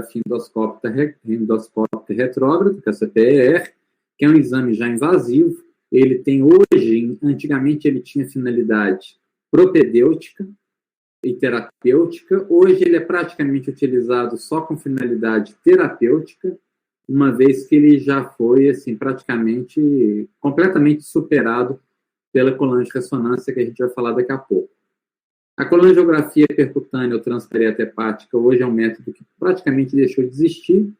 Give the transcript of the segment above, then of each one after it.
colangografia endoscópica retrógrada, que é a CPER, que é um exame já invasivo. Ele tem hoje, antigamente ele tinha finalidade propedêutica e terapêutica. Hoje ele é praticamente utilizado só com finalidade terapêutica, uma vez que ele já foi assim, praticamente completamente superado pela colangoressonância, que a gente vai falar daqui a pouco. A colangiografia percutânea ou transpareta hepática hoje é um método que praticamente deixou de existir,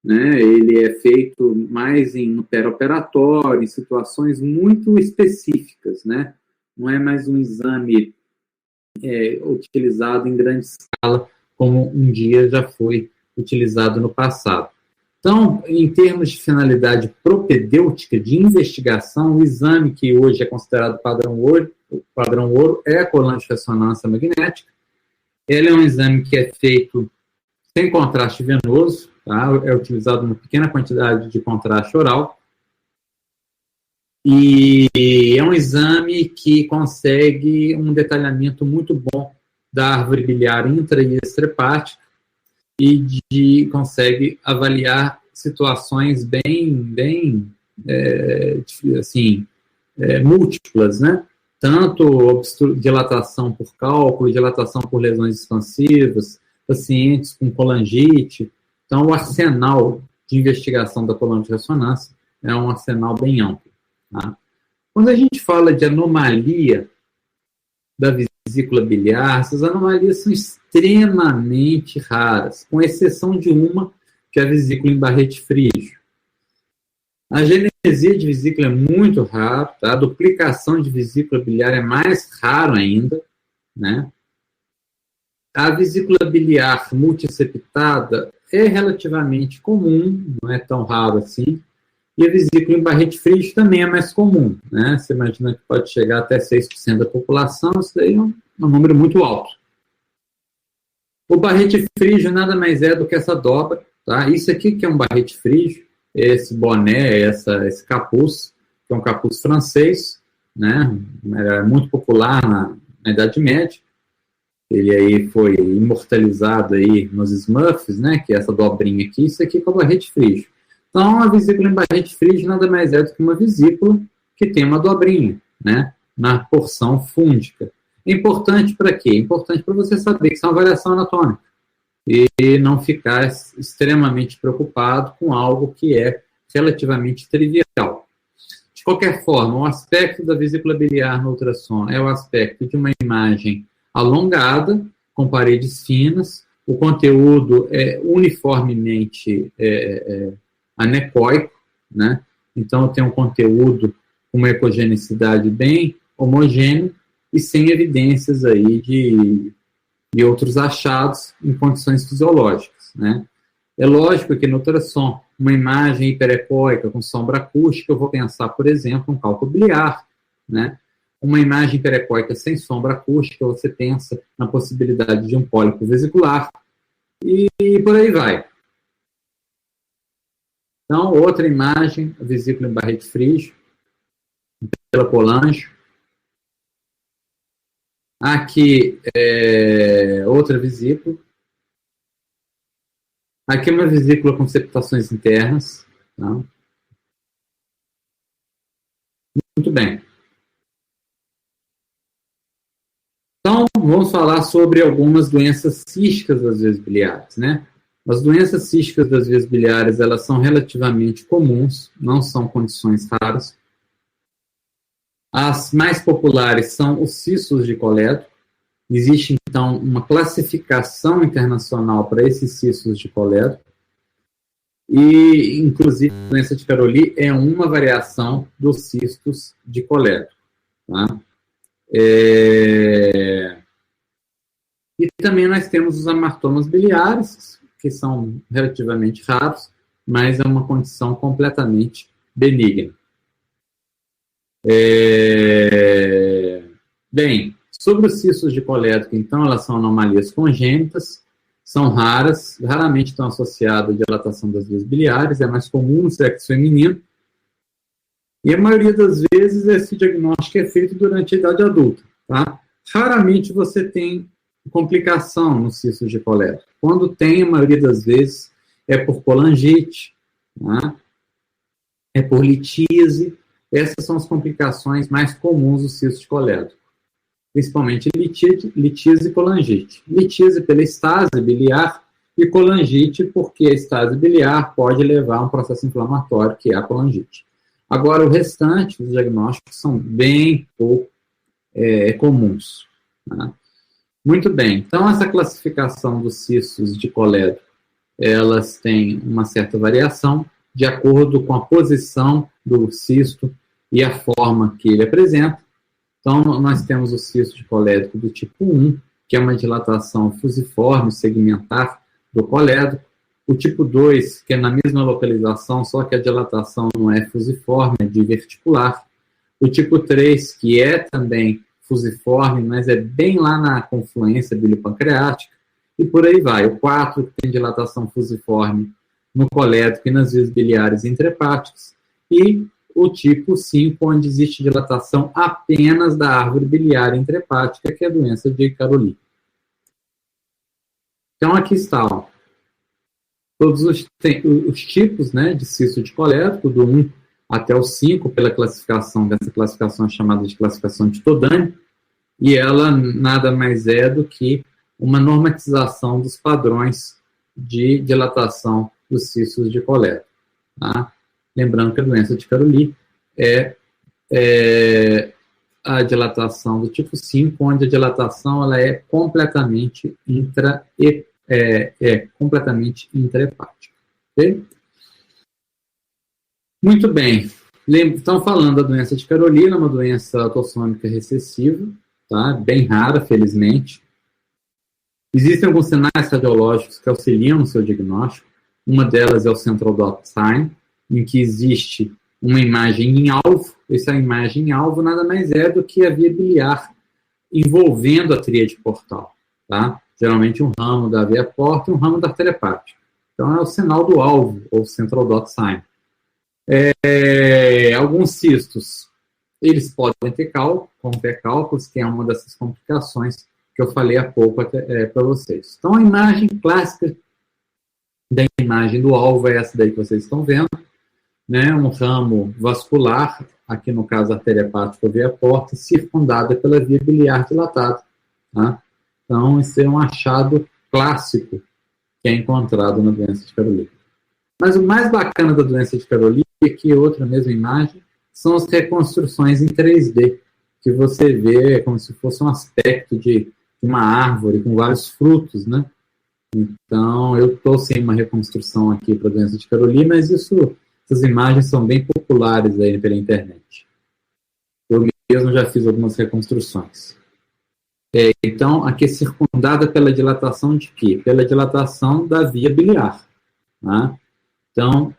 né? Ele é feito mais no perioperatório, em situações muito específicas, né? Não é mais um exame utilizado em grande escala, como um dia já foi utilizado no passado. Então, em termos de finalidade propedêutica, de investigação, o exame que hoje é considerado padrão ouro é a colangoressonância magnética. Ele é um exame que é feito sem contraste venoso, tá? É utilizado uma pequena quantidade de contraste oral. E é um exame que consegue um detalhamento muito bom da árvore biliar intra e extrahepática e consegue avaliar situações bem múltiplas, né? Tanto dilatação por cálculo, dilatação por lesões expansivas, pacientes com colangite. Então, o arsenal de investigação da colangoressonância é um arsenal bem amplo. Tá? Quando a gente fala de anomalia da vesícula biliar, essas anomalias são extremamente raras, com exceção de uma, que é a vesícula em Barrett-Frígio. A genesia de vesícula é muito rara, tá? A duplicação de vesícula biliar é mais raro ainda, né? A vesícula biliar multiseptada é relativamente comum, não é tão raro assim, e a vesícula em Barrett-Frígio também é mais comum, né? Você imagina que pode chegar até 6% da população, isso daí é um número muito alto. O Barrett-Frígio nada mais é do que essa dobra, tá? Isso aqui que é um Barrett-Frígio, esse boné, esse capuz, que é um capuz francês, né? É muito popular na Idade Média. Ele aí foi imortalizado aí nos Smurfs, né? Que é essa dobrinha aqui, isso aqui é o Barrett-Frígio. Então, a vesícula em Barrett-Frígio nada mais é do que uma vesícula que tem uma dobrinha, né? Na porção fúndica. É importante para quê? É importante para você saber que isso é uma variação anatômica e não ficar extremamente preocupado com algo que é relativamente trivial. De qualquer forma, o aspecto da vesícula biliar no ultrassom é o aspecto de uma imagem alongada, com paredes finas, o conteúdo é uniformemente anecoico, né? Então tem um conteúdo com uma ecogenicidade bem homogênea e sem evidências aí de outros achados em condições fisiológicas, né? É lógico que no ultrassom, uma imagem hiperecóica com sombra acústica, eu vou pensar, por exemplo, um cálculo biliar, né? Uma imagem hiperecóica sem sombra acústica, você pensa na possibilidade de um pólipo vesicular e por aí vai. Então, outra imagem, a vesícula em Barrett-Frígio, pela colangio. Aqui outra vesícula. Aqui é uma vesícula com septações internas. Tá? Muito bem. Então, vamos falar sobre algumas doenças císticas das vias biliares, né? As doenças císticas das vias biliares, elas são relativamente comuns, não são condições raras. As mais populares são os cistos de Colles. Existe, então, uma classificação internacional para esses cistos de Colles. E, inclusive, a doença de Caroli é uma variação dos cistos de Colles. Tá? E também nós temos os amartomas biliares, que são relativamente raros, mas é uma condição completamente benigna. Bem, sobre os cistos de colédoco, então, elas são anomalias congênitas, são raras, raramente estão associadas à dilatação das vias biliares, é mais comum no sexo feminino, e a maioria das vezes esse diagnóstico é feito durante a idade adulta, tá? Raramente você tem complicação no cisto de colédoco. Quando tem, a maioria das vezes, é por colangite, né? É por litíase. Essas são as complicações mais comuns do cisto de colédoco, principalmente litíase e colangite. Litíase pela estase biliar e colangite porque a estase biliar pode levar a um processo inflamatório, que é a colangite. Agora, o restante dos diagnósticos são bem pouco comuns. Tá? Muito bem, então essa classificação dos cistos de colédoco, elas têm uma certa variação de acordo com a posição do cisto e a forma que ele apresenta. Então, nós temos o cisto de colédoco do tipo 1, que é uma dilatação fusiforme, segmentar do colédoco. O tipo 2, que é na mesma localização, só que a dilatação não é fusiforme, é diverticular. O tipo 3, que é também fusiforme, mas é bem lá na confluência biliopancreática, e por aí vai. O 4, que tem dilatação fusiforme no colédoco e nas vias biliares intrahepáticas, e o tipo 5, onde existe dilatação apenas da árvore biliar intrahepática, que é a doença de Caroli. Então, aqui está, ó, todos os tipos, né, de cisto de colédoco, do 1 até o 5, pela classificação, dessa classificação chamada de classificação de Todani, e ela nada mais é do que uma normatização dos padrões de dilatação dos cistos de colédoco. Tá? Lembrando que a doença de Caroli é a dilatação do tipo 5, onde a dilatação ela é completamente completamente intrahepática. Okay? Muito bem. Estão falando da doença de Caroli, é uma doença autossômica recessiva, tá? Bem rara, felizmente. Existem alguns sinais radiológicos que auxiliam no seu diagnóstico. Uma delas é o Central Dot Sign, em que existe uma imagem em alvo. Essa imagem em alvo nada mais é do que a via biliar envolvendo a tríade portal. Tá? Geralmente um ramo da via porta e um ramo da artéria hepática. Então é o sinal do alvo, ou Central Dot Sign. Alguns cistos, eles podem ter cálculo, como pré-cálculos, que é uma dessas complicações que eu falei há pouco para vocês. Então a imagem clássica da imagem do alvo é essa daí que vocês estão vendo, né? Um ramo vascular, aqui no caso a artéria hepática ou via porta, circundada pela via biliar dilatada. Tá? Então, esse é um achado clássico que é encontrado na doença de Caroli. Mas o mais bacana da doença de Caroli, aqui outra mesma imagem, são as reconstruções em 3D, que você vê como se fosse um aspecto de uma árvore com vários frutos, né? Então, eu estou sem uma reconstrução aqui para a doença de Caroli, mas essas imagens são bem populares aí pela internet. Eu mesmo já fiz algumas reconstruções. Então, aqui é circundada pela dilatação de quê? Pela dilatação da via biliar. Tá? Então,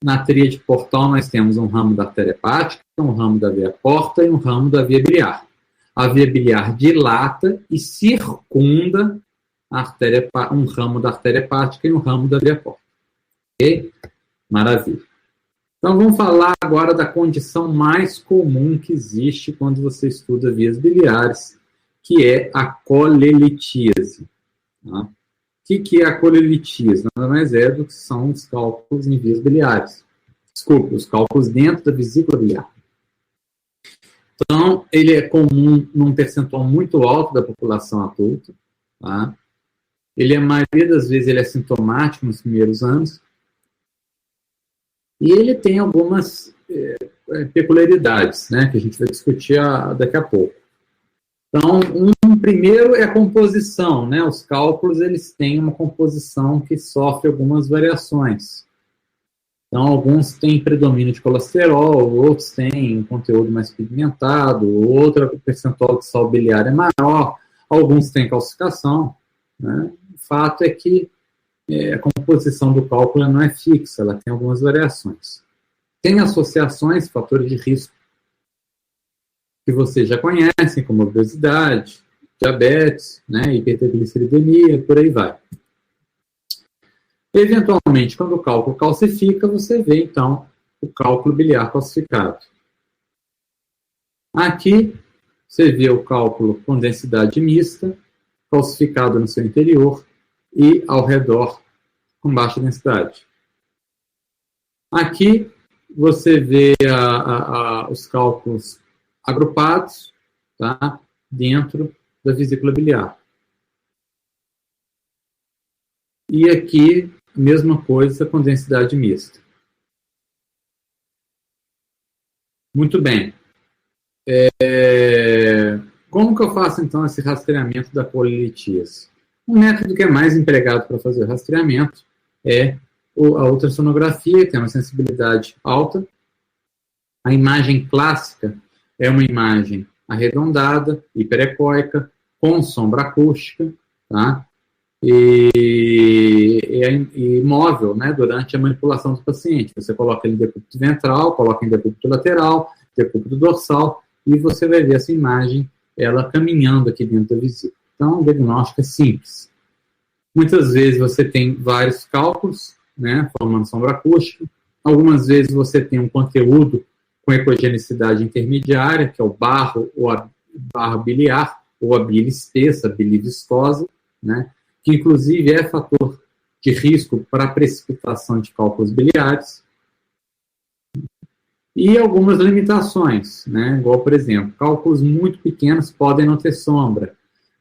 na tríade portal nós temos um ramo da artéria hepática, um ramo da via porta e um ramo da via biliar. A via biliar dilata e circunda um ramo da artéria hepática e um ramo da via porta. Ok? Maravilha. Então, vamos falar agora da condição mais comum que existe quando você estuda vias biliares, que é a colelitíase. Tá? O que é a colelitíase? Nada mais é do que são os cálculos em vias biliares. Desculpe, os cálculos dentro da vesícula biliar. Então, ele é comum num percentual muito alto da população adulta. Tá? Ele, a maioria das vezes, ele é sintomático nos primeiros anos. E ele tem algumas peculiaridades, né, que a gente vai discutir daqui a pouco. Então, primeiro é a composição, né? Os cálculos, eles têm uma composição que sofre algumas variações. Então, alguns têm predomínio de colesterol, outros têm um conteúdo mais pigmentado, outro percentual de sal biliar é maior, alguns têm calcificação, né? O fato é que a composição do cálculo não é fixa, ela tem algumas variações. Tem associações, fatores de risco, que vocês já conhecem, como obesidade, diabetes, né, hipertrigliceridemia, por aí vai. Eventualmente, quando o cálculo calcifica, você vê, então, o cálculo biliar calcificado. Aqui, você vê o cálculo com densidade mista, calcificado no seu interior e ao redor com baixa densidade. Aqui você vê os cálculos agrupados, tá, dentro da vesícula biliar. E aqui, a mesma coisa com densidade mista. Muito bem. Como que eu faço, então, esse rastreamento da polilitíase? Um método que é mais empregado para fazer o rastreamento é a ultrassonografia, que tem uma sensibilidade alta. A imagem clássica é uma imagem arredondada, hiperecóica, com sombra acústica, tá? E móvel, né, durante a manipulação do paciente. Você coloca ele em decúbito ventral, coloca em decúbito lateral, decúbito dorsal, e você vai ver essa imagem, ela caminhando aqui dentro da vesícula. Então, o diagnóstico é simples. Muitas vezes você tem vários cálculos, né, formando sombra acústica. Algumas vezes você tem um conteúdo com ecogenicidade intermediária, que é o barro ou a barra biliar, ou a bile espessa, a bile viscosa, né, que inclusive é fator de risco para a precipitação de cálculos biliares. E algumas limitações, né, igual, por exemplo, cálculos muito pequenos podem não ter sombra.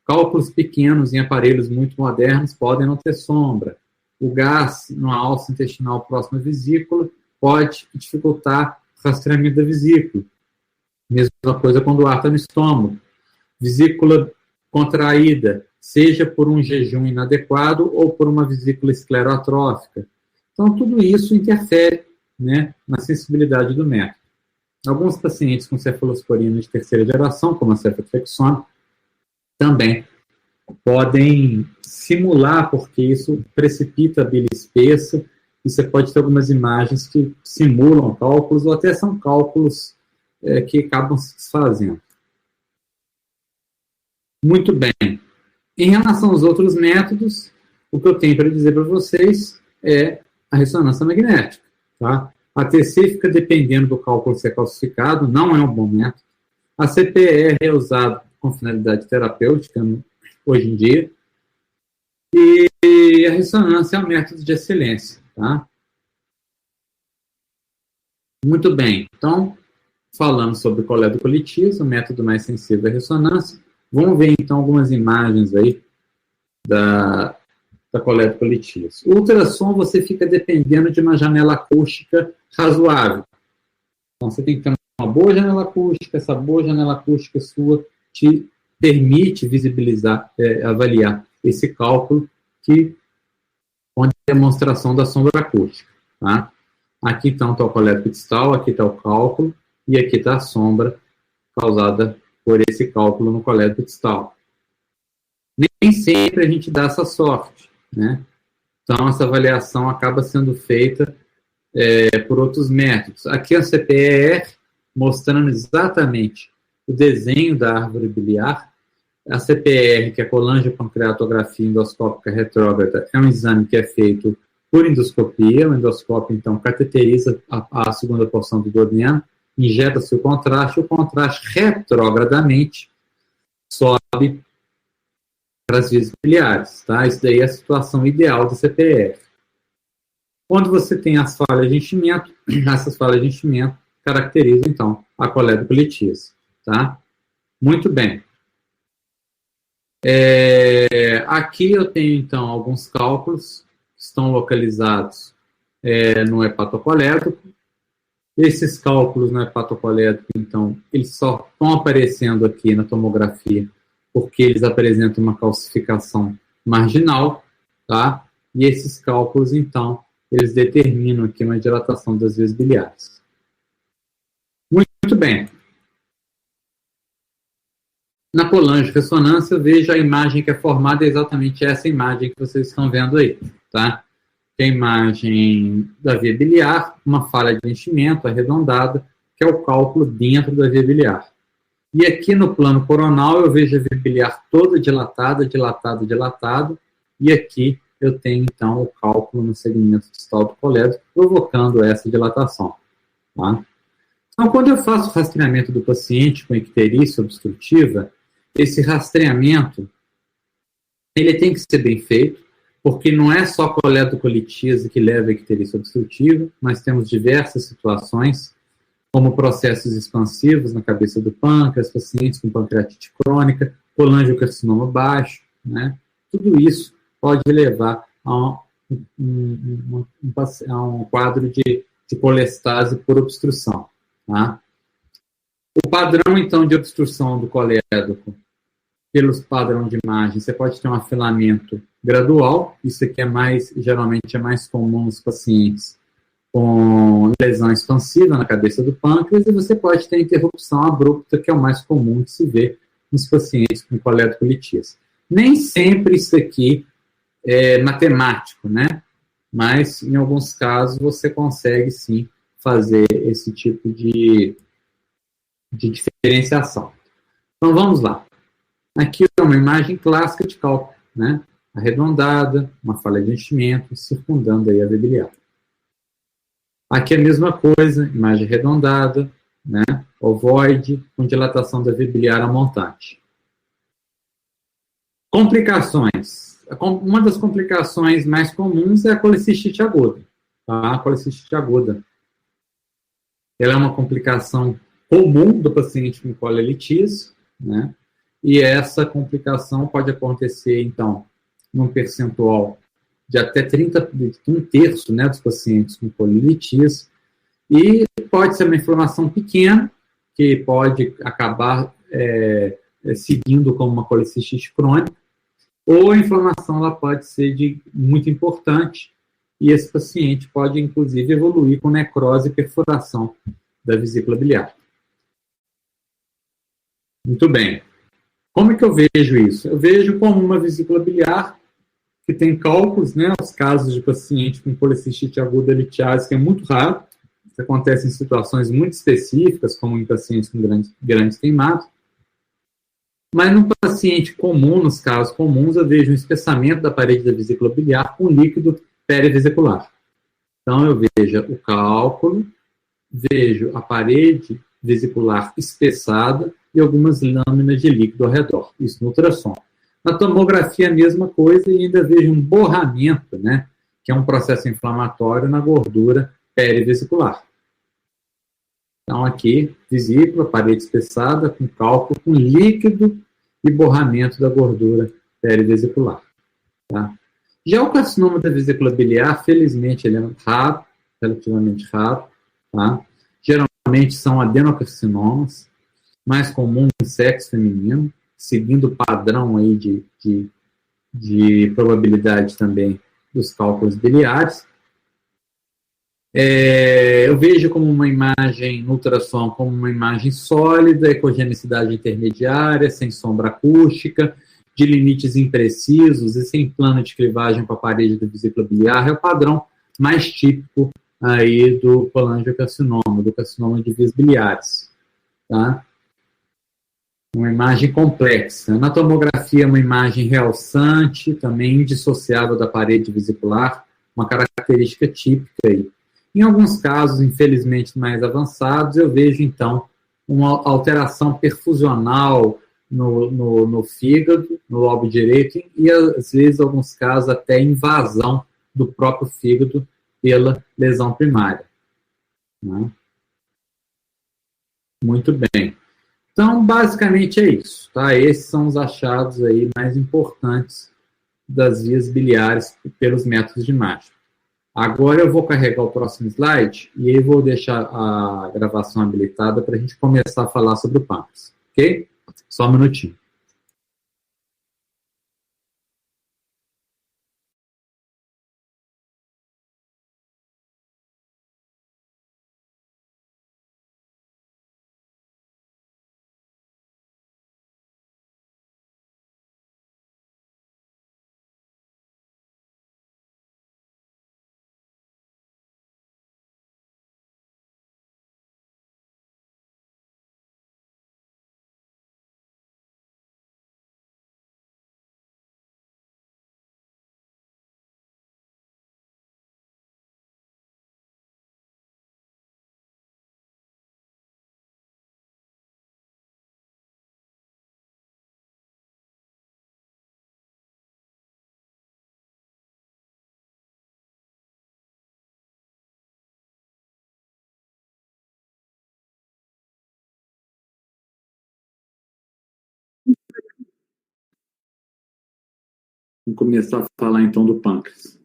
Cálculos pequenos em aparelhos muito modernos podem não ter sombra. O gás numa alça intestinal próxima à vesícula pode dificultar o rastreamento da vesícula. Mesma coisa quando o ar está no estômago. Vesícula contraída, seja por um jejum inadequado ou por uma vesícula esclerotrófica. Então, tudo isso interfere, né, na sensibilidade do método. Alguns pacientes com cefalosporina de terceira geração, como a ceftriaxona, também podem simular, porque isso precipita a bile espessa, e você pode ter algumas imagens que simulam cálculos, ou até são cálculos que acabam se desfazendo. Muito bem. Em relação aos outros métodos, o que eu tenho para dizer para vocês é a ressonância magnética. Tá? A TC fica dependendo do cálculo ser calcificado, não é um bom método. A CPR é usada com finalidade terapêutica hoje em dia. E a ressonância é um método de excelência. Tá? Muito bem. Então, falando sobre coledocolitíase, o método mais sensível é a ressonância. Vamos ver, então, algumas imagens aí da coledocolitíase. O ultrassom, você fica dependendo de uma janela acústica razoável. Então, você tem que ter uma boa janela acústica. Essa boa janela acústica sua te permite visibilizar, avaliar esse cálculo que com a demonstração da sombra acústica. Tá? Aqui, então, está o colédoco distal, aqui está o cálculo, e aqui está a sombra causada por esse cálculo no colédoco distal. Nem sempre a gente dá essa sorte, né? Então, essa avaliação acaba sendo feita por outros métodos. Aqui a CPR, mostrando exatamente o desenho da árvore biliar. A CPR, que é a colangiopancreatografia endoscópica retrógrada, é um exame que é feito por endoscopia. O endoscópio, então, cateteriza a segunda porção do duodeno, injeta-se o contraste retrogradamente sobe para as vias biliares. Tá? Isso daí é a situação ideal do CPR. Quando você tem as falhas de enchimento, essas falhas de enchimento caracterizam, então, a coledocolitíase. Tá? Muito bem. Aqui eu tenho, então, alguns cálculos que estão localizados no hepatocolédoco. Esses cálculos no hepatocolédoco, então, eles só estão aparecendo aqui na tomografia porque eles apresentam uma calcificação marginal, tá? E esses cálculos, então, eles determinam aqui uma dilatação das vias biliares. Muito bem. Na colangiorressonância, veja a imagem que é formada, é exatamente essa imagem que vocês estão vendo aí, tá? A imagem da via biliar, uma falha de enchimento arredondada, que é o cálculo dentro da via biliar. E aqui no plano coronal eu vejo a via biliar toda dilatada, e aqui eu tenho então o cálculo no segmento distal do colédoco, provocando essa dilatação. Tá? Então, quando eu faço o rastreamento do paciente com icterícia obstrutiva, esse rastreamento Ele tem que ser bem feito, porque não é só coletocolitise que leva a icterícia obstrutiva, nós temos diversas situações, como processos expansivos na cabeça do pâncreas, pacientes com pancreatite crônica, colangiocarcinoma baixo, né? Tudo isso pode levar a um quadro de colestase por obstrução. Tá? O padrão, então, de obstrução do colédoco, pelo padrão de imagem, você pode ter um afilamento gradual, isso aqui geralmente é mais comum nos pacientes com lesão expansiva na cabeça do pâncreas, e você pode ter interrupção abrupta, que é o mais comum de se ver nos pacientes com coletocolitise. Nem sempre isso aqui é matemático, né? Mas, em alguns casos, você consegue, sim, fazer esse tipo de diferenciação. Então, vamos lá. Aqui é uma imagem clássica de cálculo, né? Arredondada, uma falha de enchimento, circundando aí a veia biliar. Aqui é a mesma coisa, imagem arredondada, né? Ovoide, com dilatação da veia biliar a montante. Complicações. Uma das complicações mais comuns é a colecistite aguda. Tá? A colecistite aguda. Ela é uma complicação comum do paciente com colelitis, né? E essa complicação pode acontecer, então, num percentual de até 30, um terço, né, dos pacientes com colelitis, e pode ser uma inflamação pequena, que pode acabar seguindo como uma colecistite crônica, ou a inflamação ela pode ser muito importante, e esse paciente pode, inclusive, evoluir com necrose e perfuração da vesícula biliar. Muito bem. Como é que eu vejo isso? Eu vejo como uma vesícula biliar que tem cálculos, né? Os casos de paciente com policistite aguda litiase, que é muito raro. Isso acontece em situações muito específicas, como em pacientes com grandes queimados. Mas no paciente comum, nos casos comuns, eu vejo um espessamento da parede da vesícula biliar com líquido perivesicular. Então, eu vejo o cálculo, vejo a parede vesicular espessada e algumas lâminas de líquido ao redor. Isso no ultrassom. Na tomografia, a mesma coisa, e ainda vejo um borramento, né, que é um processo inflamatório na gordura perivesicular. Então, aqui, vesícula, parede espessada, com cálculo, com líquido e borramento da gordura perivesicular. Tá? Já o carcinoma da vesícula biliar, felizmente, ele é raro, relativamente raro. Tá? Geralmente são adenocarcinomas, mais comum em sexo feminino, seguindo o padrão aí de probabilidade também dos cálculos biliares. Eu vejo como uma imagem no ultrassom, como uma imagem sólida, ecogenicidade intermediária, sem sombra acústica, de limites imprecisos e sem plano de clivagem para a parede da vesícula biliar, é o padrão mais típico aí do colangiocarcinoma, do carcinoma de vias biliares. Tá? Uma imagem complexa. Na tomografia, uma imagem realçante, também indissociável da parede vesicular, uma característica típica aí. Em alguns casos, infelizmente mais avançados, eu vejo, então, uma alteração perfusional no fígado, no lobo direito, e, às vezes, em alguns casos, até invasão do próprio fígado pela lesão primária. Né? Muito bem. Então, basicamente é isso. Tá? Esses são os achados aí mais importantes das vias biliares pelos métodos de imagem. Agora eu vou carregar o próximo slide e aí vou deixar a gravação habilitada para a gente começar a falar sobre o pâncreas. Ok? Só um minutinho. Vamos começar a falar, então, do pâncreas.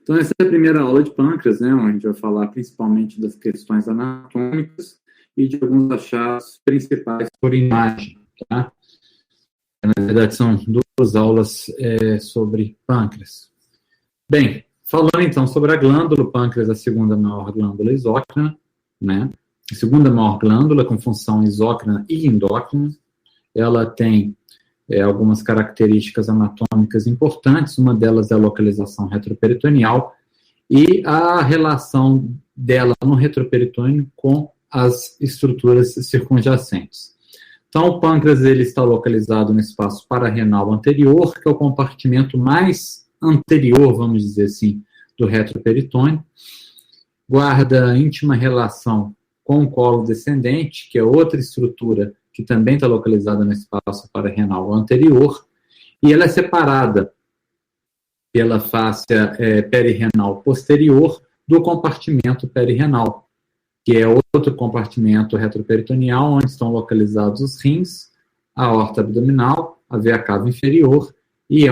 Então, essa é a primeira aula de pâncreas, né, onde a gente vai falar principalmente das questões anatômicas e de alguns achados principais por imagem, tá? Na verdade, são duas aulas sobre pâncreas. Bem, falando então sobre a glândula, o pâncreas é a segunda maior glândula exócrina, né? A segunda maior glândula com função exócrina e endócrina. Ela tem algumas características anatômicas importantes, uma delas é a localização retroperitoneal e a relação dela no retroperitônio com as estruturas circunjacentes. Então, o pâncreas ele está localizado no espaço pararrenal anterior, que é o compartimento mais anterior, vamos dizer assim, do retroperitônio. Guarda íntima relação com o colo descendente, que é outra estrutura que também está localizada no espaço pararrenal anterior, e ela é separada pela fáscia perirrenal posterior do compartimento perirrenal, que é outro compartimento retroperitoneal, onde estão localizados os rins, a aorta abdominal, a veia cava inferior, e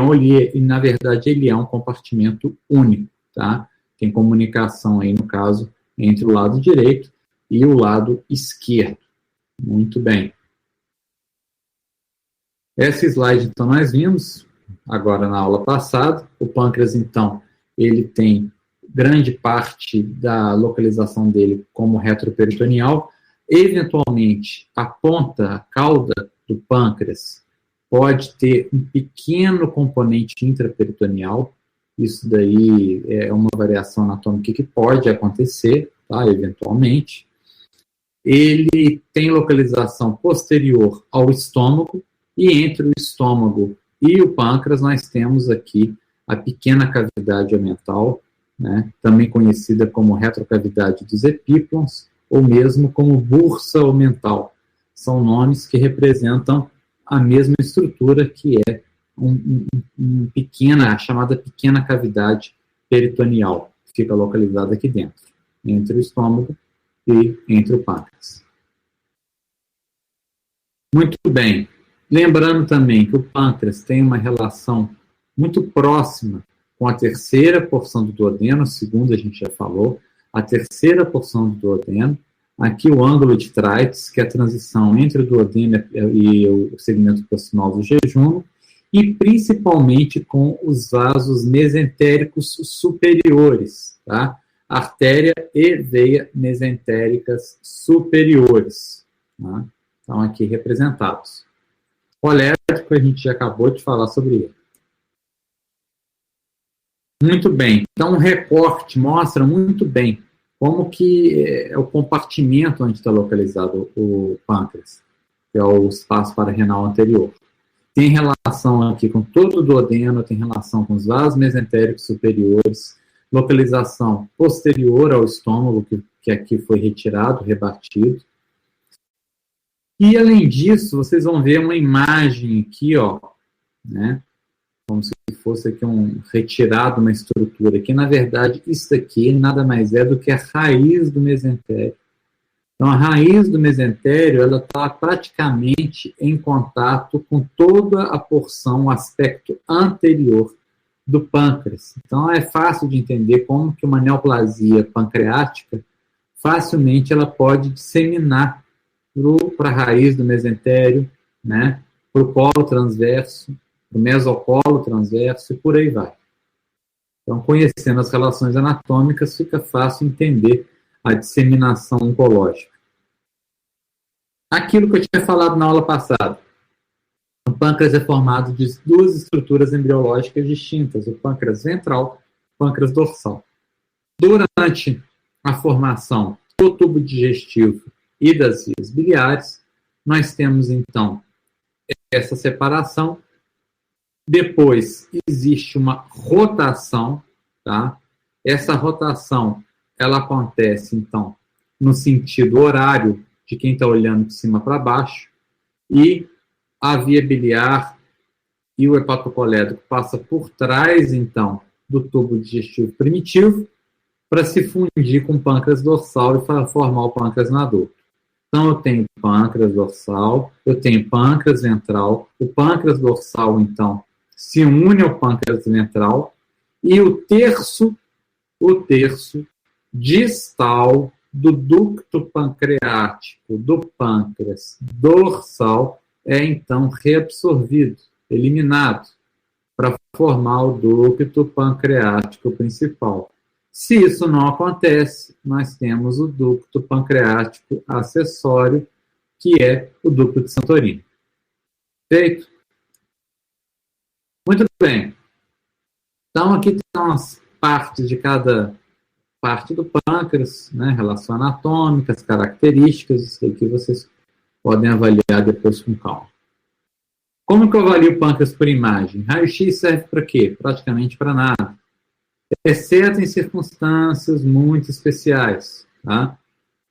na verdade ele é um compartimento único, tá? Tem comunicação aí, no caso, entre o lado direito e o lado esquerdo. Muito bem. Esse slide, então, nós vimos agora na aula passada. O pâncreas, então, ele tem grande parte da localização dele como retroperitoneal. Eventualmente, a ponta, a cauda do pâncreas pode ter um pequeno componente intraperitoneal. Isso daí é uma variação anatômica que pode acontecer, tá? Eventualmente. Ele tem localização posterior ao estômago, e entre o estômago e o pâncreas nós temos aqui a pequena cavidade omental, né, também conhecida como retrocavidade dos epíplons, ou mesmo como bursa omental. São nomes que representam a mesma estrutura, que é a chamada pequena cavidade peritoneal, que fica localizada aqui dentro, entre o estômago e entre o pâncreas. Muito bem. Lembrando também que o pâncreas tem uma relação muito próxima com a terceira porção do duodeno, a segunda a gente já falou, a terceira porção do duodeno, aqui o ângulo de Treitz, que é a transição entre o duodeno e o segmento proximal do jejum, e principalmente com os vasos mesentéricos superiores, tá? Artéria e veia mesentéricas superiores, tá? Estão aqui representados. Colético, a gente já acabou de falar sobre ele. Muito bem. Então, um recorte mostra muito bem como que é o compartimento onde está localizado o pâncreas, que é o espaço pararrenal anterior. Tem relação aqui com todo o duodeno, tem relação com os vasos mesentéricos superiores, localização posterior ao estômago, que aqui foi retirado, rebatido. E, além disso, vocês vão ver uma imagem aqui, ó, né, como se fosse aqui retirado uma estrutura, que, na verdade, isso aqui nada mais é do que a raiz do mesentério. Então, a raiz do mesentério, ela está praticamente em contato com toda a porção, o aspecto anterior do pâncreas. Então, é fácil de entender como que uma neoplasia pancreática, facilmente ela pode disseminar para a raiz do mesentério, né, para o colo transverso, para o mesocolo transverso e por aí vai. Então, conhecendo as relações anatômicas, fica fácil entender a disseminação oncológica. Aquilo que eu tinha falado na aula passada. O pâncreas é formado de duas estruturas embriológicas distintas, o pâncreas ventral e o pâncreas dorsal. Durante a formação do tubo digestivo e das vias biliares, nós temos, então, essa separação. Depois, existe uma rotação, tá? Essa rotação, ela acontece, então, no sentido horário de quem está olhando de cima para baixo, e a via biliar e o hepatocolédrico passa por trás, então, do tubo digestivo primitivo, para se fundir com o pâncreas dorsal e formar o pâncreas adulto. Então, eu tenho pâncreas dorsal, eu tenho pâncreas ventral, o pâncreas dorsal, então, se une ao pâncreas ventral, e o terço distal do ducto pancreático do pâncreas dorsal é, então, reabsorvido, eliminado, para formar o ducto pancreático principal. Se isso não acontece, nós temos o ducto pancreático acessório, que é o ducto de Santorini. Feito? Muito bem. Então, aqui estão as partes de cada parte do pâncreas, né? Relação anatômica, as características, isso aqui vocês podem avaliar depois com calma. Como que eu avalio o pâncreas por imagem? Raio-X serve para quê? Praticamente para nada. Exceto em circunstâncias muito especiais, tá?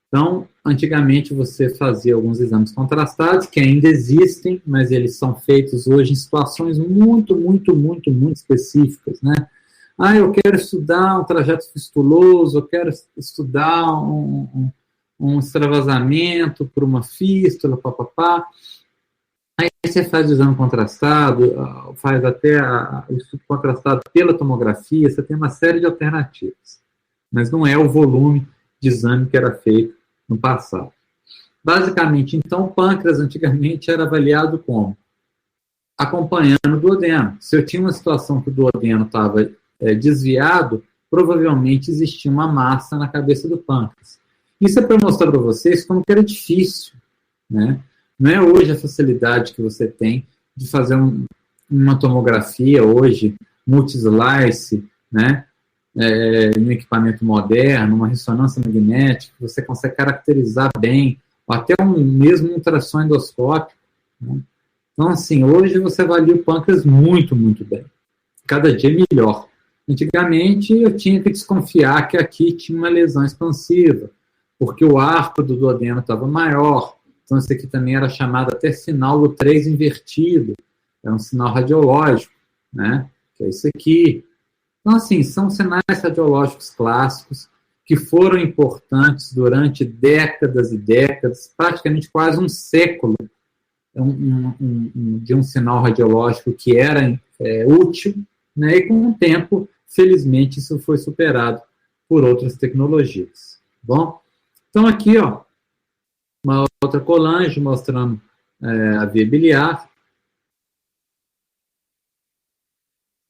Então, antigamente você fazia alguns exames contrastados, que ainda existem, mas eles são feitos hoje em situações muito específicas, né? Ah, eu quero estudar um trajeto fistuloso, eu quero estudar um extravasamento por uma fístula, papapá. Aí você faz o exame contrastado, faz até o estudo contrastado pela tomografia, você tem uma série de alternativas. Mas não é o volume de exame que era feito no passado. Basicamente, então, o pâncreas antigamente era avaliado como? Acompanhando o duodeno. Se eu tinha uma situação que o duodeno estava desviado, provavelmente existia uma massa na cabeça do pâncreas. Isso é para mostrar para vocês como que era difícil, né? Não é hoje a facilidade que você tem de fazer uma tomografia hoje, multislice, né? Um equipamento moderno, uma ressonância magnética, você consegue caracterizar bem, ou até mesmo um ultrassom endoscópico, né? Então, assim, hoje você avalia o pâncreas muito bem. Cada dia melhor. Antigamente, eu tinha que desconfiar que aqui tinha uma lesão expansiva, porque o arco do duodeno estava maior. Então, isso aqui também era chamado até sinal do 3 invertido. É um sinal radiológico, né? Que é isso aqui. Então, assim, são sinais radiológicos clássicos que foram importantes durante décadas e décadas, praticamente quase um século, de um sinal radiológico que era útil, né? E com o tempo, felizmente, isso foi superado por outras tecnologias. Bom, então aqui, ó, uma outra colange mostrando a via biliar.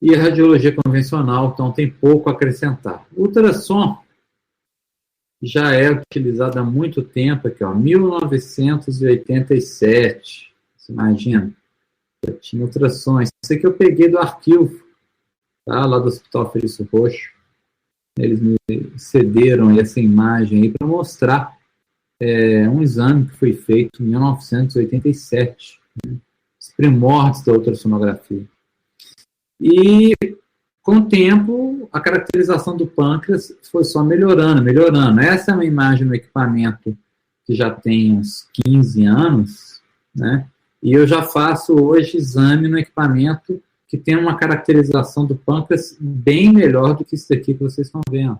E a radiologia convencional, então, tem pouco a acrescentar. O ultrassom já é utilizado há muito tempo, aqui, ó, 1987. Você imagina? Já tinha ultrassons. Isso aqui eu peguei do arquivo, tá? Lá do Hospital Felício Roxo. Eles me cederam essa imagem aí para mostrar um exame que foi feito em 1987, né? Os primórdios da ultrassonografia. E, com o tempo, a caracterização do pâncreas foi só melhorando. Essa é uma imagem do equipamento que já tem uns 15 anos, né? E eu já faço hoje exame no equipamento que tem uma caracterização do pâncreas bem melhor do que isso daqui que vocês estão vendo.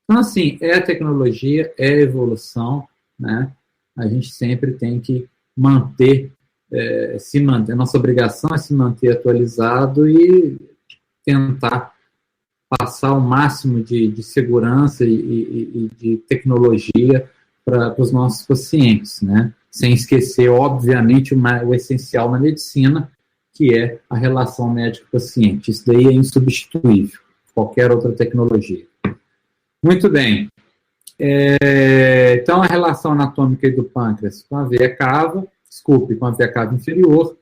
Então, assim, é tecnologia, é evolução, né? A gente sempre tem que se manter. A nossa obrigação é se manter atualizado e tentar passar o máximo de segurança e de tecnologia para os nossos pacientes, né? Sem esquecer, obviamente, o essencial na medicina, que é a relação médico-paciente. Isso daí é insubstituível, qualquer outra tecnologia. Muito bem. Então, a relação anatômica do pâncreas com a veia cava, com a veia cava inferior,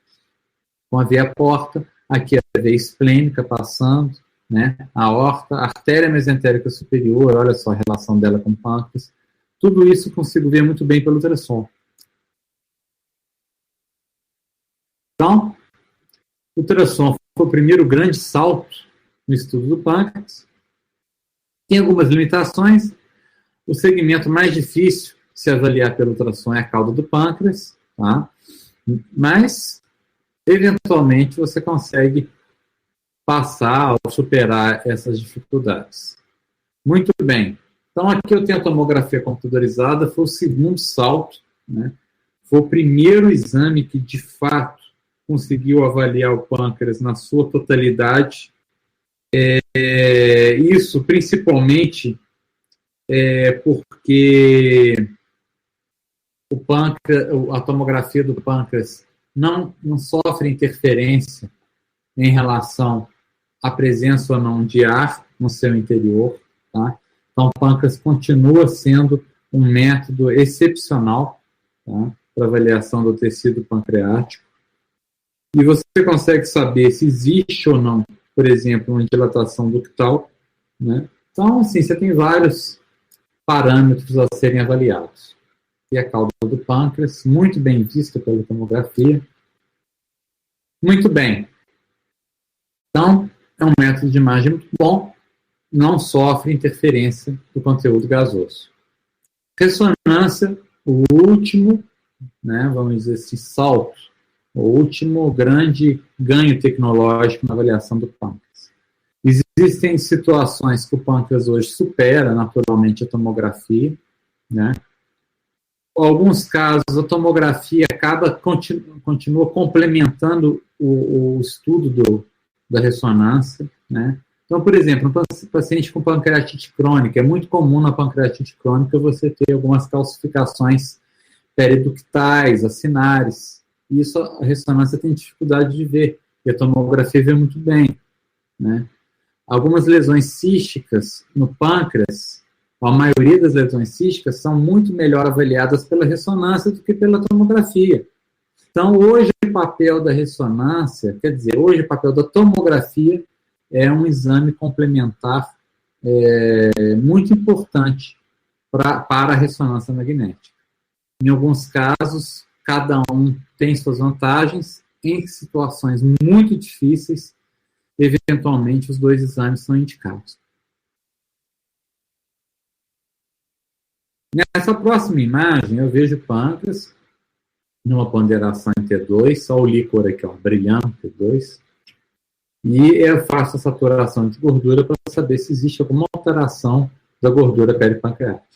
com a veia porta, aqui a veia esplênica passando, né? A aorta, a artéria mesentérica superior, olha só a relação dela com o pâncreas. Tudo isso eu consigo ver muito bem pelo ultrassom. Então, o ultrassom foi o primeiro grande salto no estudo do pâncreas. Tem algumas limitações. O segmento mais difícil de se avaliar pelo ultrassom é a cauda do pâncreas, tá? Mas, eventualmente, você consegue passar ou superar essas dificuldades. Muito bem. Então, aqui eu tenho a tomografia computadorizada, foi o segundo salto né? Foi o primeiro exame que, de fato, conseguiu avaliar o pâncreas na sua totalidade. Isso principalmente porque o pâncreas, a tomografia do pâncreas não sofre interferência em relação à presença ou não de ar no seu interior, tá? Então, o pâncreas continua sendo um método excepcional, tá, para avaliação do tecido pancreático. E você consegue saber se existe ou não, por exemplo, uma dilatação ductal, né? Então, assim, você tem vários parâmetros a serem avaliados. E a cauda do pâncreas, muito bem vista pela tomografia. Muito bem. Então, é um método de imagem muito bom, não sofre interferência do conteúdo gasoso. Ressonância, o último, né, vamos dizer assim, salto, o último grande ganho tecnológico na avaliação do pâncreas. Existem situações que o pâncreas hoje supera naturalmente a tomografia, né? Em alguns casos, a tomografia continua complementando o estudo da ressonância, né? Então, por exemplo, um paciente com pancreatite crônica, é muito comum na pancreatite crônica você ter algumas calcificações periductais, acinares. Isso a ressonância tem dificuldade de ver, e a tomografia vê muito bem, né? Algumas lesões císticas no pâncreas, a maioria das lesões císticas são muito melhor avaliadas pela ressonância do que pela tomografia. Então, hoje o papel da ressonância, quer dizer, hoje o papel da tomografia é um exame complementar muito importante para a ressonância magnética. Em alguns casos, cada um tem suas vantagens. Em situações muito difíceis, eventualmente os dois exames são indicados. Nessa próxima imagem, eu vejo o pâncreas numa ponderação em T2, só o líquor aqui, ó, brilhando, T2. E eu faço a saturação de gordura para saber se existe alguma alteração da gordura peripancreática.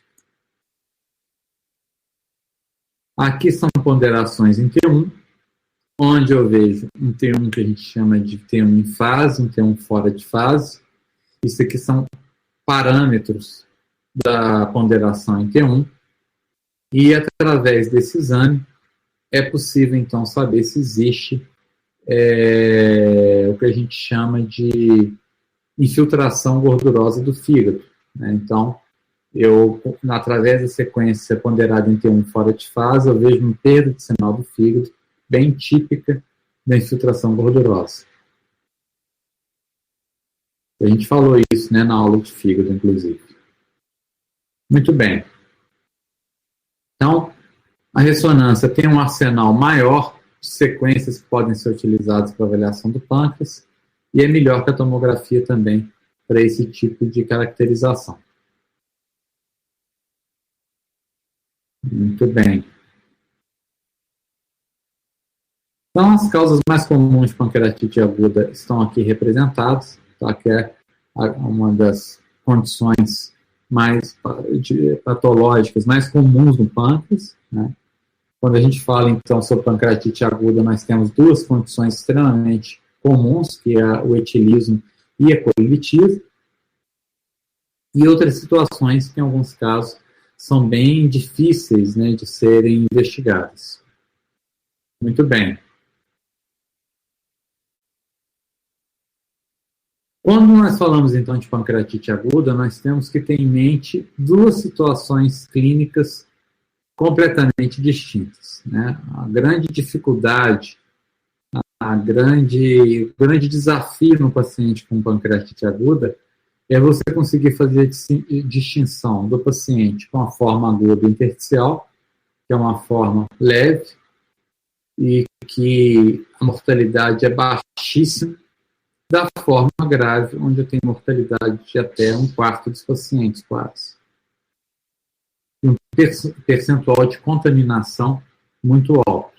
Aqui são ponderações em T1, onde eu vejo um T1 que a gente chama de T1 em fase, um T1 fora de fase. Isso aqui são parâmetros da ponderação em T1. E através desse exame é possível, então, saber se existe o que a gente chama de infiltração gordurosa do fígado, né? Então, através da sequência ponderada em T1 fora de fase, eu vejo uma perda de sinal do fígado, bem típica da infiltração gordurosa. A gente falou isso, né, na aula de fígado, inclusive. Muito bem. Então, a ressonância tem um arsenal maior de sequências que podem ser utilizadas para avaliação do pâncreas e é melhor que a tomografia também para esse tipo de caracterização. Muito bem. Então, as causas mais comuns de pancreatite aguda estão aqui representadas, tá? Que é uma das condições mais patológicas, mais comuns no pâncreas, né? Quando a gente fala, então, sobre pancreatite aguda, nós temos duas condições extremamente comuns, que é o etilismo e a colilitismo, e outras situações que, em alguns casos, são bem difíceis, né, de serem investigadas. Muito bem. Quando nós falamos, então, de pancreatite aguda, nós temos que ter em mente duas situações clínicas completamente distintas, né? A grande dificuldade, o grande desafio no paciente com pancreatite aguda é você conseguir fazer a distinção do paciente com a forma aguda intersticial, que é uma forma leve e que a mortalidade é baixíssima, da forma grave, onde eu tenho mortalidade de até 1/4 dos pacientes, quase. E um percentual de contaminação muito alto.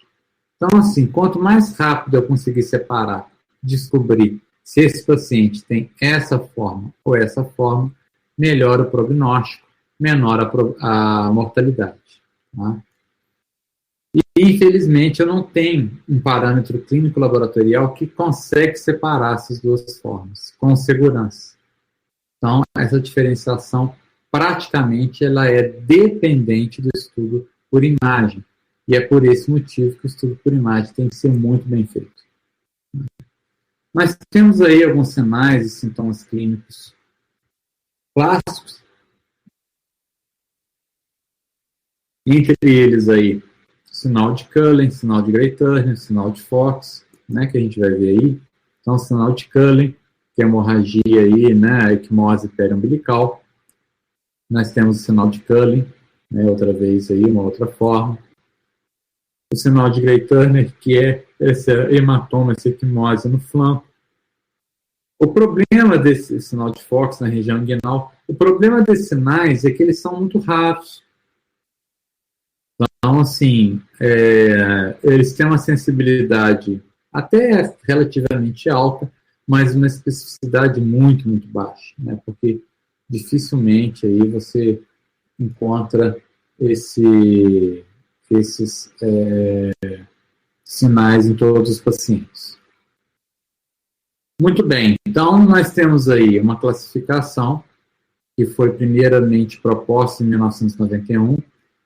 Então, assim, quanto mais rápido eu conseguir separar, descobrir se esse paciente tem essa forma ou essa forma, melhora o prognóstico, menor a mortalidade. Tá? E, infelizmente, eu não tenho um parâmetro clínico laboratorial que consegue separar essas duas formas com segurança. Então, essa diferenciação, praticamente, ela é dependente do estudo por imagem. E é por esse motivo que o estudo por imagem tem que ser muito bem feito. Nós temos aí alguns sinais e sintomas clínicos clássicos. Entre eles aí, sinal de Cullen, sinal de Grey-Turner, sinal de Fox, né, que a gente vai ver aí. Então, sinal de Cullen, que é hemorragia aí, né, a equimose periumbilical. Nós temos o sinal de Cullen, né, outra vez aí, uma outra forma. O sinal de Grey-Turner, que é esse hematoma, essa equimose no flanco. O problema desse sinal de Fox na região inguinal, o problema desses sinais é que eles são muito raros. Então, assim, eles têm uma sensibilidade até relativamente alta, mas uma especificidade muito, muito baixa, né? Porque dificilmente aí você encontra esses sinais em todos os pacientes. Muito bem, então nós temos aí uma classificação que foi primeiramente proposta em 1991,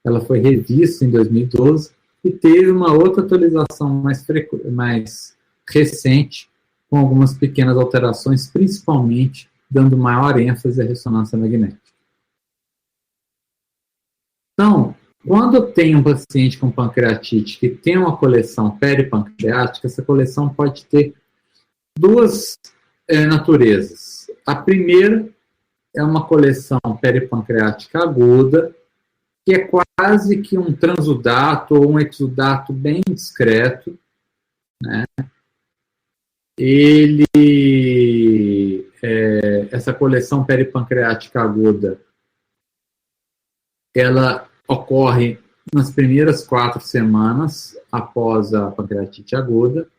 ela foi revista em 2012 e teve uma outra atualização mais recente, com algumas pequenas alterações, principalmente dando maior ênfase à ressonância magnética. Então, quando tem um paciente com pancreatite que tem uma coleção peripancreática, essa coleção pode ter duas naturezas. A primeira é uma coleção peripancreática aguda, que é quase que um transudato ou um exudato bem discreto, né? Essa coleção peripancreática aguda, ela ocorre nas primeiras 4 semanas após a pancreatite aguda,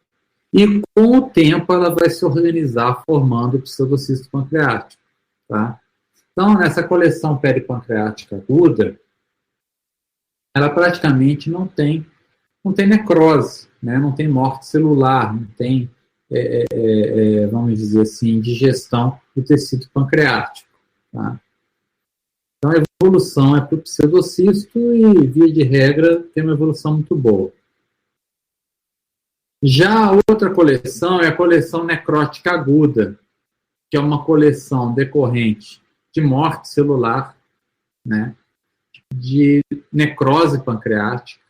e com o tempo ela vai se organizar formando o pseudocisto pancreático, tá? Então, nessa coleção peripancreática aguda, ela praticamente não tem necrose, né? Não tem morte celular, não tem, vamos dizer assim, digestão do tecido pancreático, tá? Então, a evolução é para o pseudocisto e, via de regra, tem uma evolução muito boa. Já a outra coleção é a coleção necrótica aguda, que é uma coleção decorrente de morte celular, né, de necrose pancreática,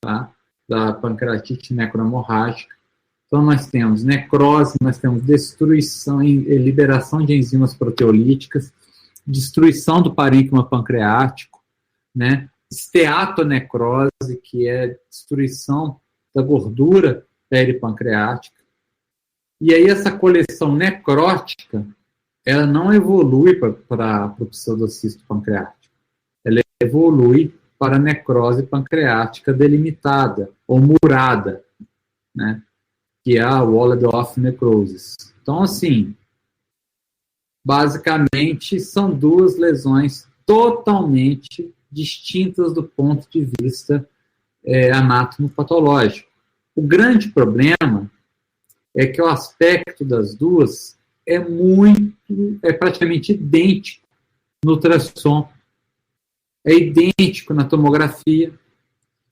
tá, da pancreatite necrohemorrágica. Então, nós temos necrose, nós temos destruição e liberação de enzimas proteolíticas, destruição do parênquima pancreático, né, esteatonecrose, que é destruição da gordura peripancreática. E aí essa coleção necrótica, ela não evolui para o pseudocisto pancreático. Ela evolui para a necrose pancreática delimitada, ou murada, né? Que é a walled-off necrosis. Então, assim, basicamente, são duas lesões totalmente distintas do ponto de vista anatomopatológico. O grande problema é que o aspecto das duas é praticamente idêntico no ultrassom, é idêntico na tomografia,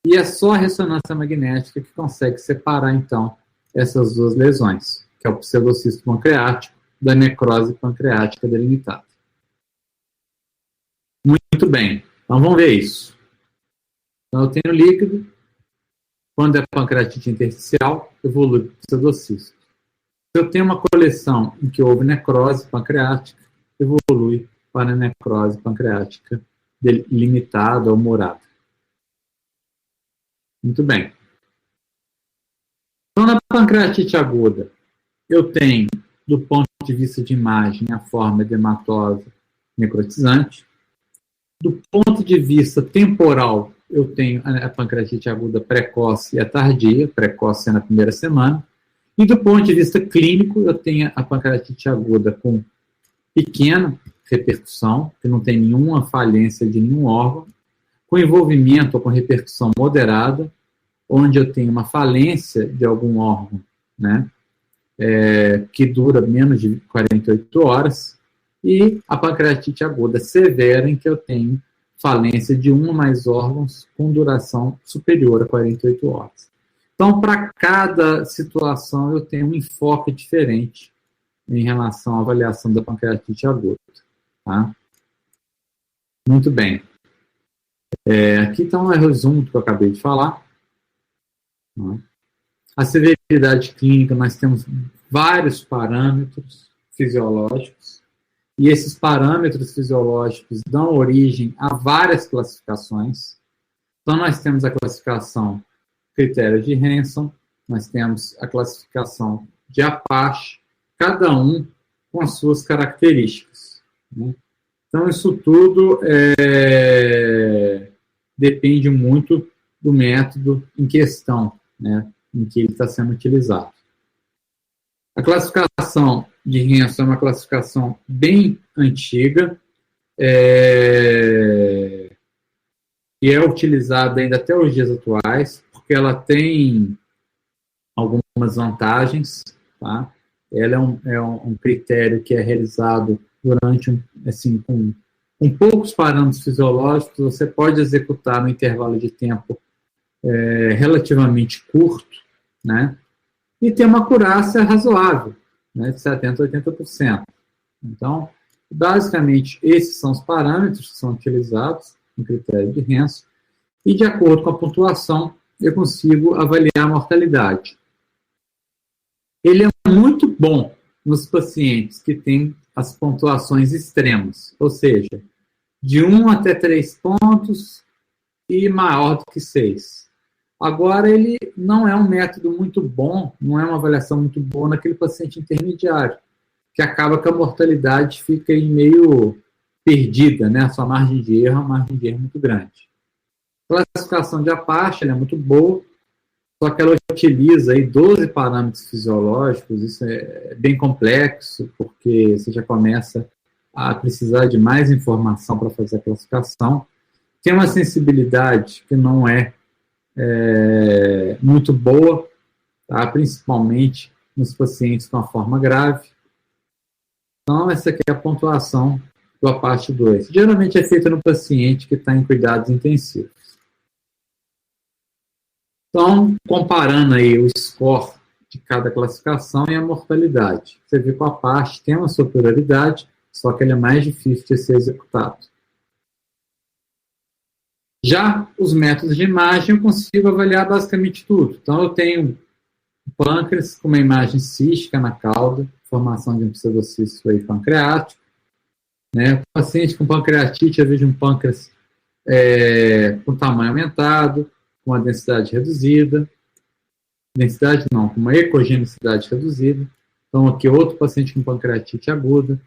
e é só a ressonância magnética que consegue separar, então, essas duas lesões, que é o pseudocisto pancreático da necrose pancreática delimitada. Muito bem, então vamos ver isso. Então, eu tenho líquido, quando é pancreatite intersticial, evolui para o pseudocisto. Se eu tenho uma coleção em que houve necrose pancreática, evolui para a necrose pancreática delimitada ou murada. Muito bem. Então, na pancreatite aguda, eu tenho, do ponto de vista de imagem, a forma edematosa necrotizante. Do ponto de vista temporal, eu tenho a pancreatite aguda precoce e a tardia, precoce é na primeira semana. E do ponto de vista clínico, eu tenho a pancreatite aguda com pequena repercussão, que não tem nenhuma falência de nenhum órgão, com envolvimento ou com repercussão moderada, onde eu tenho uma falência de algum órgão, né, que dura menos de 48 horas, e a pancreatite aguda severa, em que eu tenho falência de um ou mais órgãos com duração superior a 48 horas. Então, para cada situação, eu tenho um enfoque diferente em relação à avaliação da pancreatite aguda. Tá? Muito bem. Aqui está um resumo do que eu acabei de falar. Tá? A severidade clínica, nós temos vários parâmetros fisiológicos, e esses parâmetros fisiológicos dão origem a várias classificações. Então, nós temos a classificação critério de Hansen, nós temos a classificação de Apache, cada um com as suas características. Né? Então, isso tudo depende muito do método em questão, né, em que ele está sendo utilizado. A classificação de Hansen é uma classificação bem antiga, e é utilizada ainda até os dias atuais, porque ela tem algumas vantagens, tá? Ela é um critério que é realizado durante, assim, com poucos parâmetros fisiológicos, você pode executar no intervalo de tempo relativamente curto, né? E tem uma acurácia razoável, né, de 70% a 80%. Então, basicamente, esses são os parâmetros que são utilizados no critério de Hansen, e de acordo com a pontuação, eu consigo avaliar a mortalidade. Ele é muito bom nos pacientes que têm as pontuações extremas, ou seja, de 1 até 3 pontos e maior do que 6. Agora, ele não é um método muito bom, não é uma avaliação muito boa naquele paciente intermediário, que acaba que a mortalidade fica aí meio perdida, né? A sua margem de erro é uma margem de erro muito grande. A classificação de Apache é muito boa, só que ela utiliza aí 12 parâmetros fisiológicos, isso é bem complexo, porque você já começa a precisar de mais informação para fazer a classificação. Tem uma sensibilidade que não é muito boa, tá? Principalmente nos pacientes com a forma grave. Então, essa aqui é a pontuação do Apache 2. Geralmente é feita no paciente que está em cuidados intensivos. Então, comparando aí o score de cada classificação e a mortalidade. Você vê que o Apache tem uma superioridade, só que ele é mais difícil de ser executado. Já os métodos de imagem, eu consigo avaliar basicamente tudo. Então, eu tenho o pâncreas com uma imagem cística na cauda, formação de um pseudocisto aí pancreático. Né? O paciente com pancreatite, eu vejo um pâncreas com tamanho aumentado, com uma densidade reduzida. Densidade não, com uma ecogenicidade reduzida. Então, aqui outro paciente com pancreatite aguda.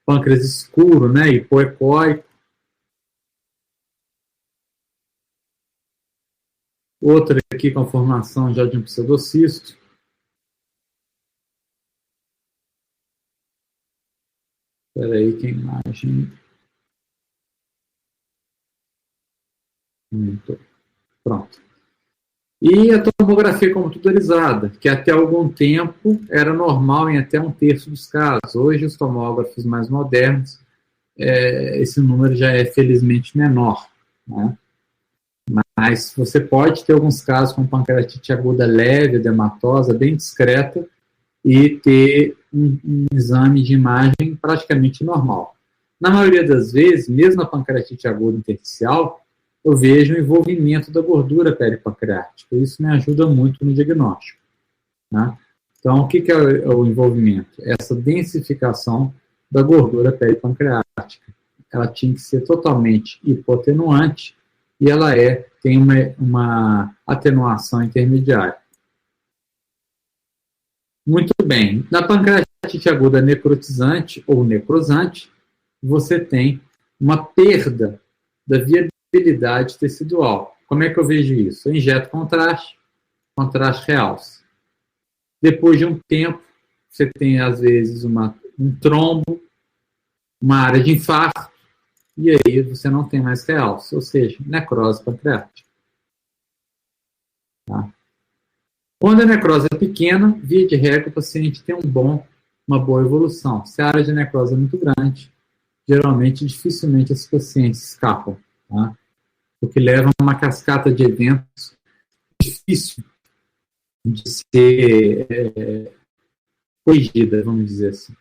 Pâncreas escuro, né? Hipoecóico. Outra aqui com a formação já de um pseudocisto. Espera aí, que a imagem... Pronto. E a tomografia computadorizada, que até algum tempo era normal em até 1/3 dos casos. Hoje, os tomógrafos mais modernos, esse número já é felizmente menor, né? Mas você pode ter alguns casos com pancreatite aguda leve, edematosa, bem discreta, e ter um exame de imagem praticamente normal. Na maioria das vezes, mesmo a pancreatite aguda intersticial, eu vejo o envolvimento da gordura peripancreática. Isso me ajuda muito no diagnóstico. Né? Então, o que é o envolvimento? Essa densificação da gordura peripancreática. Ela tinha que ser totalmente hipoatenuante e ela tem uma atenuação intermediária. Muito bem. Na pancreatite aguda necrotizante ou necrosante, você tem uma perda da viabilidade tecidual. Como é que eu vejo isso? Eu injeto contraste realça. Depois de um tempo, você tem, às vezes, um trombo, uma área de infarto, e aí você não tem mais realce, ou seja, necrose pancreática. Tá? Quando a necrose é pequena, via de regra, o paciente tem uma boa evolução. Se a área de necrose é muito grande, geralmente, dificilmente esses pacientes escapam, tá? O que leva a uma cascata de eventos difícil de ser corrigida, vamos dizer assim.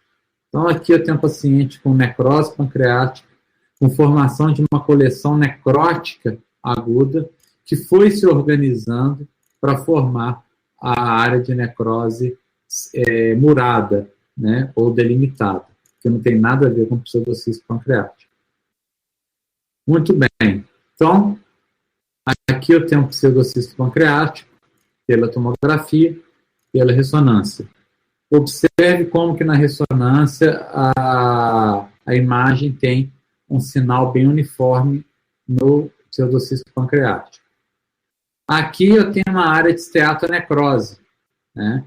Então, aqui eu tenho um paciente com necrose pancreática, com formação de uma coleção necrótica aguda, que foi se organizando para formar a área de necrose murada, né, ou delimitada, que não tem nada a ver com pseudocisto pancreático. Muito bem. Então, aqui eu tenho um pseudocisto pancreático, pela tomografia, pela ressonância. Observe como que na ressonância a imagem tem um sinal bem uniforme no pseudocisto pancreático. Aqui eu tenho uma área de esteatonecrose, né,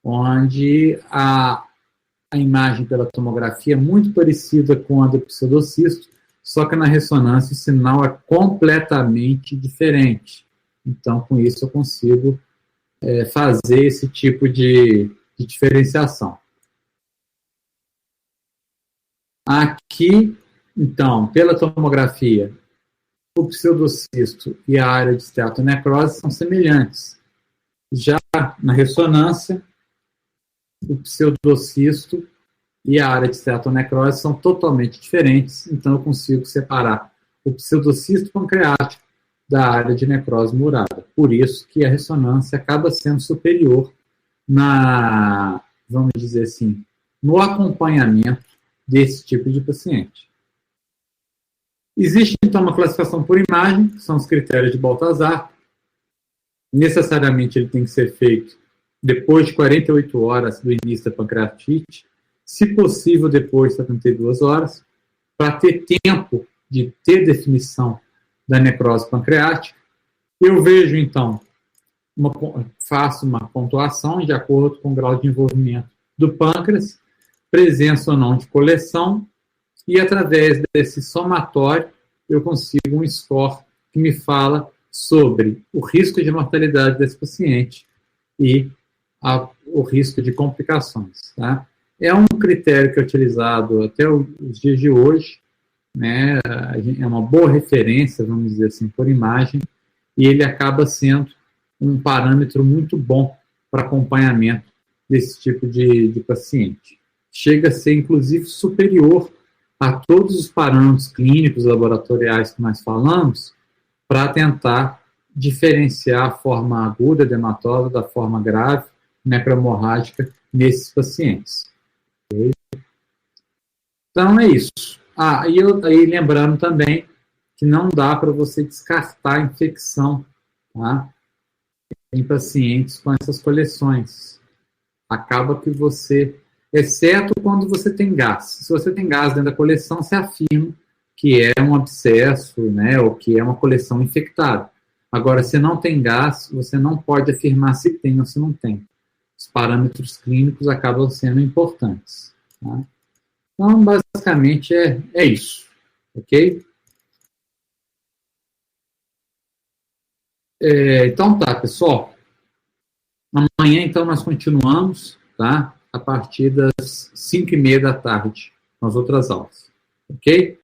onde a imagem pela tomografia é muito parecida com a do pseudocisto, só que na ressonância o sinal é completamente diferente. Então, com isso eu consigo fazer esse tipo de diferenciação. Aqui, então, pela tomografia, o pseudocisto e a área de esteatonecrose são semelhantes. Já na ressonância, o pseudocisto e a área de esteatonecrose são totalmente diferentes, então eu consigo separar o pseudocisto pancreático da área de necrose murada. Por isso que a ressonância acaba sendo superior vamos dizer assim, no acompanhamento desse tipo de paciente. Existe, então, uma classificação por imagem, que são os critérios de Baltazar. Necessariamente ele tem que ser feito depois de 48 horas do início da pancreatite, se possível depois de 72 horas, para ter tempo de ter definição da necrose pancreática. Eu vejo, então, faço uma pontuação de acordo com o grau de envolvimento do pâncreas, presença ou não de coleção, e através desse somatório eu consigo um score que me fala sobre o risco de mortalidade desse paciente e o risco de complicações. Tá? É um critério que é utilizado até os dias de hoje, né? É uma boa referência, vamos dizer assim, por imagem, e ele acaba sendo um parâmetro muito bom para acompanhamento desse tipo de paciente. Chega a ser, inclusive, superior a todos os parâmetros clínicos laboratoriais que nós falamos, para tentar diferenciar a forma aguda edematosa da forma grave, necrohemorrágica, nesses pacientes. Okay? Então, é isso. E lembrando também que não dá para você descartar a infecção, tá, em pacientes com essas coleções. Acaba que você, exceto quando você tem gás. Se você tem gás dentro da coleção, você afirma que é um abscesso, né, ou que é uma coleção infectada. Agora, se não tem gás, você não pode afirmar se tem ou se não tem. Os parâmetros clínicos acabam sendo importantes. Tá? Então, basicamente, é isso. Ok? Então tá, pessoal. Amanhã, então, nós continuamos, tá? A partir das 5:30 da tarde, com as outras aulas. Ok?